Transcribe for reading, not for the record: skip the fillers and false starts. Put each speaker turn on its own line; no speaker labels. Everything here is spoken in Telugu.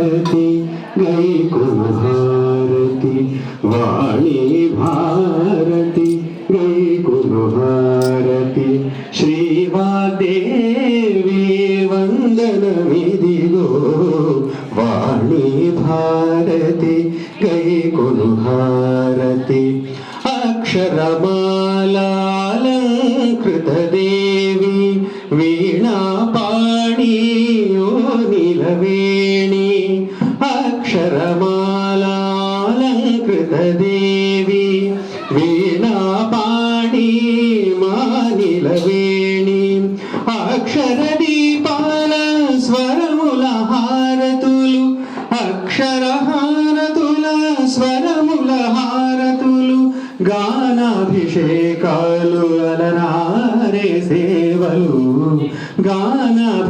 హారతి గైకొను హారతి వాణి భారతి గైకొను హారతి శ్రీవాగ్దేవి వందనమిదిగో వాణి భారతి గైకొను హారతి అక్షరమాలాలంకృత దేవి వీణాపాణి ఓ నీలవేణి అక్షరమాలాలంకృత దేవి వీణాపాణి మా నీలవేణి అక్షర దీపాల స్వరముల హారతులు అక్షర హారతుల స్వరముల హారతులు గానాభిషేకాలు అలరారే సేవలు గానాభిషేకాలు